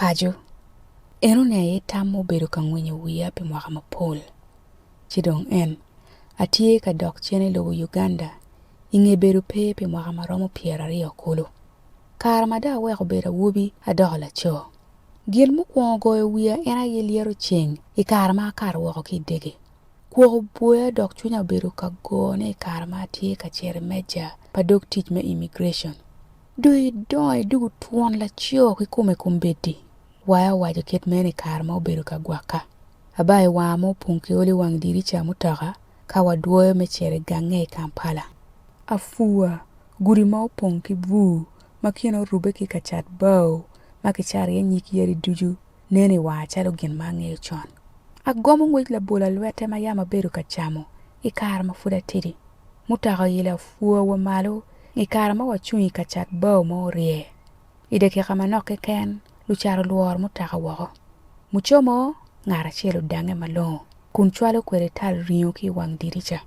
Pajo, eno ne tamo bedo ka ng'wenyo wiya pi mwaka mapol. Chidong en, atie ka dok chene logo Uganda, ing'e bedo pe pi mwaka maromo 20 kulu. Kara mada weko bedo wubi adogo lacho. Gil mukwongo goyo wiya en aye liero cheng i kara ma kara wako ki dege. Kuoko buya dok chunya bedo ka gone i kara ma atie ka chere meja pa dok tich me immigration. Doi doi dugu tuon lacho ki kume kumbedi. Waya wajo ket mene kara ma obedo ka gwaka. Abaye wamo punki oli wang diricha mutoka ka waduoyo me chere gange i Kampala. Afua, guri ma punki vu, makino rube ki kachat bao, makichari ya nyiki yari duju, nene wachalo gin mange chon. Agomo ngwek la bola lwete ma yama bedo kachamo, i kara ma fuda tidi. Mutaka yila afua wa malo, i kara ma wachungi kachat bao ma orie. Ideke kama noke ken, lucharo luor mutaka wako. Muchomo, ngara chelo dange malo, kunchwalo kwere tal rinyo ki wang diricha.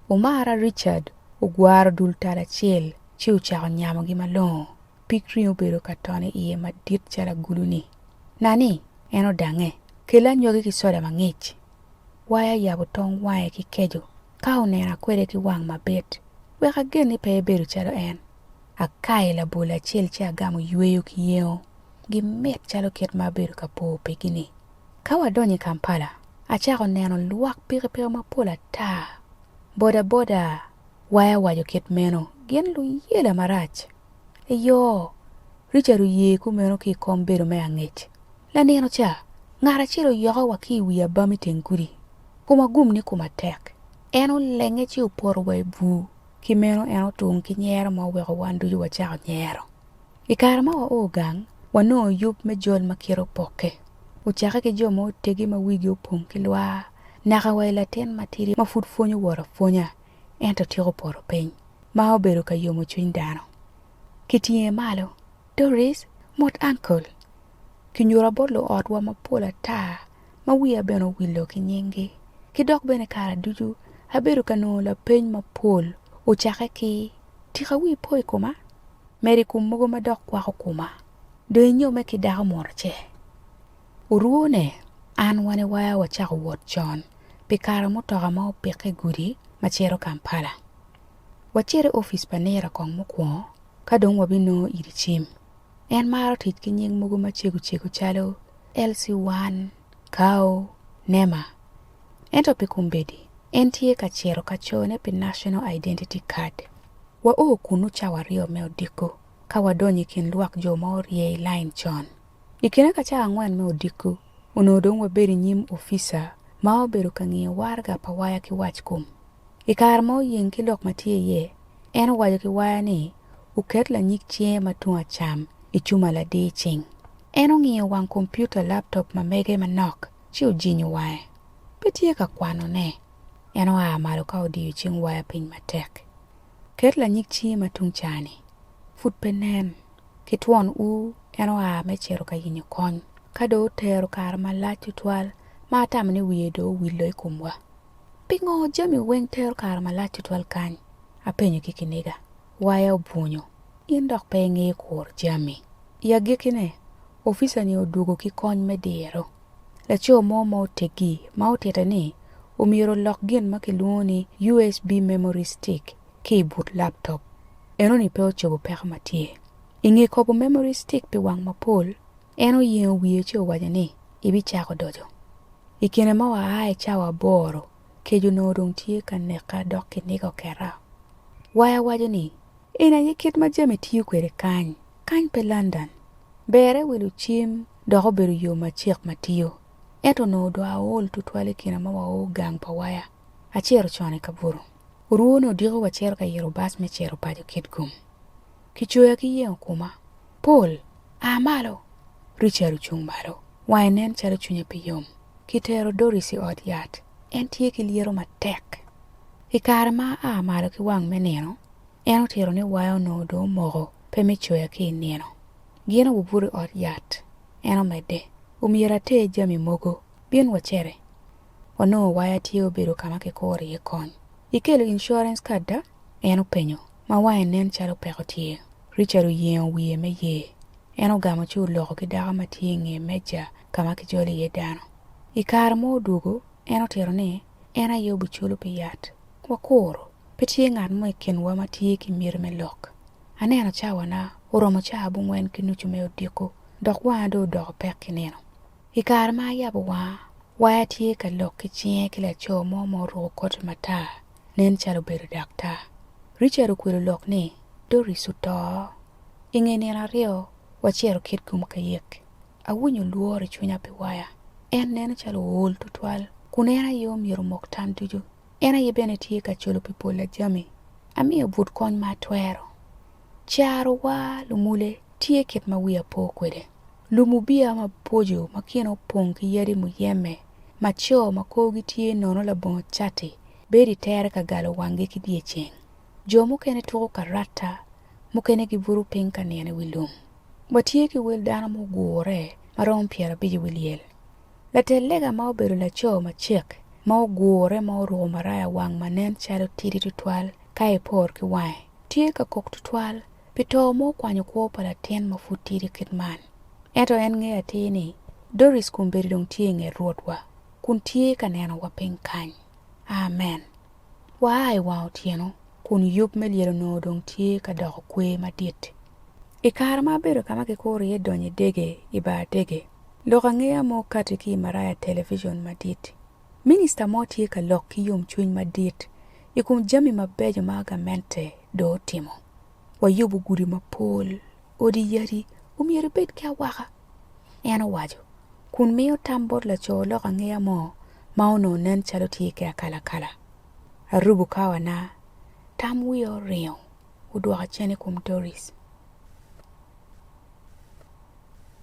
Umara Richard, ugwaro dul tala chel, chi uchako nyamo gi malo. Pik rinyo bedo katone iye madit chala guluni. Nani, eno dange, kela nyoge ki soda mangich. Waya yabo tong wae ki kejo, kao nena kwere ki wang mabet. Weka geni pe bedo chalo en. Akaye la bola chel chi agamo yueyo ki yeo. Gimet chalo ket ma bedo ka po pekini. Kawa donye Kampala, achako neno luak pire mapola ta. Boda, waya wajo ket meno, gen lu yela marach. Eyo, Richard ye kumeno ki kombedo me angech. La neno cha, ngara chilo yoga waki wiya bami tenguri. Kuma gum ni kuma tek. Eno lenge chi uporo wa ibu. Kimeno eno tung ki nyero ma weko wandu yu wachako nyero. Ikara ma wa ogang, wano yub me jol makiro poke. Uchaka ki jo mo tegi ma wigi upong kilwa. Naka wa ilaten matiri ma futfonyo wara fonya. Ento tiko poro peny. Ma obedo ka yomo chuindano. Kitinye malo, Doris, mot uncle. Kinyura bolo otwa mapola ta, ma wia beno wilo kinyingi. Kidok bene kara duju, habedo kano la peny mapol, uchake ki, tika wii poi kuma? Meri kumogo madok kwako kuma. Doi nyome kidako morche. Uruone, an wane waya wachako wot chon, pikara mutoka mao peke gudi, machero Kampala. Wachere office panera kong mukwo, kadong wabino iri chim. En maro tit kinying mugo machegu chalo, LC1, Kao, Nema. Ento pikumbedi, entie kachero kachone pi National Identity Card. Wa kunu chawario meo diko, kawa donyi kin luak jo maorie line chon. Ikina kacha angwen meo diko, unodong waberi nyim ofisa, mao beru kangie warga pa waya ki wachkum. Ikar mo yin kilok matie ye, eno wajo ki waya ni, uket la nyik chie matunga cham, ichuma la di ching. Eno ngiyo wang computer laptop mamege manok, chi ujinyo waya. Petie ka kwano ne, eno malu ka odiyo ching waya piny matek. Ket la nyik chie matung chani. Fut penen, kituon eno mechero ka yinyo kony. Kado tero kar malachu twal, matamani wiyedo wilo ikumwa. Pingo jami weng tero kar malachu twal kany, apenyo kikiniga. Waya obunyo, indok penge kor jami. Ya gikine, ofisa ni odugo ki kony mediro. Lacho mo otegi, ma oteta ni, umiro login makiluoni USB memory stick, keyboard laptop. Eno ni peo chobo peka matie. Inge kobo memory stick pi wang mapol, eno yen wiye cho wajani, ibi chako dojo. Ikine mawa hae chawa boro, kejo nodong tie ka neka doki nigo kera. Waya wajani, ina yikit majame tiyo kwere kany pe London. Bere wilu chim, doko beru yo machiek matiyo. Eto no do aol tutwale kina mawa gang pa waya. Achero chone kaburu. Uruono digo wachero ka yero bas mechero pajo kitgum. Kichoya ki yeo kuma. Paul, malo. Richard uchung malo. Wainen chalo chunya piyom. Kitero Dorisi od yat. Entie kiliero matek. Ikare ma malo ki wang meneno. Eno tero ni waya no do mogo. Pe mechoya ki neno. Gieno wuburi od yat. Eno mede. Umira te jami mogo. Bien wachere. Wano waya tiyo bedo kama ke kori ye kony. Ikelo insurance card da? Eno penyo. Ma waya nen chalo peko tiye. Richard uyen wiye me ye. En ogamo chu loko ki daka ma tye ing'e meja kama kijolo iye dano. I kare ma odugo, en otero ni en aye obuchulo pi yat. Wakuro, pe tye ng'at mo i kinwa ma tye ki mir me lok. Aneno cawana oromo ca abung'wen ki nucu me odiko, dok wanga do odoko pek ki neno. I kare ma ayabo waya tye ka lok ki cinge ki laco mo ma oruko koti matar, nen calo bedo daktar. Richard okwelo lok ni, Doris uto. Ing'e neno aryo, wacero kit kum kayek. Awinyo luor i chunya pi waya. En neno calo ool tutwal, kun en aye omiro mok tan duju. En aye bene tye ka chulo pi pola jami. Amiyo but kony ma twero. Charo wa lumule tye kit ma wiya po kwede. Lumu bia ma pojo ma kino opong ki yadi muyeme, ma cho ma kogi tye nono labongo chati, bedi tere ka galo wangi ki diecheng. Jo mukene tuko ka rata, mukene giburu ping ka nene wi lum. Watie ki wil dano mugure marom piera biji wiliel. Latel lega ma obedo laco ma chik, ma ogure ma oruko maraya wang ma nen chalo tidi tutwal ka ipor ki wang. Tie ka kok tutwal, pito mo kwanyo kwo pala ten ma fu tidi kit man. Eto en nge atini, Doris kumberi dong tie nge ruotwa, kun tie ka neno wa ping kany. Amen. Wa ai wao tieno, kun yup me lielo no dong tie ka doko kwe madit. Ikar ma bedo kama kikuri ye donye dege iba dege. Loka ngea mo kati ki maraya television madit. Minister mo tie ka lok ki yom chuny madit. Ikum jami mabejo magamente do timo. Wayubu gudi mapol, odi yari, umiere bet kia waka. Eno wajo, kun miyo tambot la cho loka ngea mo, mauno nen chalo tie kia kala kala. Arubu kawa na, tam wiyo rio, udwaka chene kum Doris.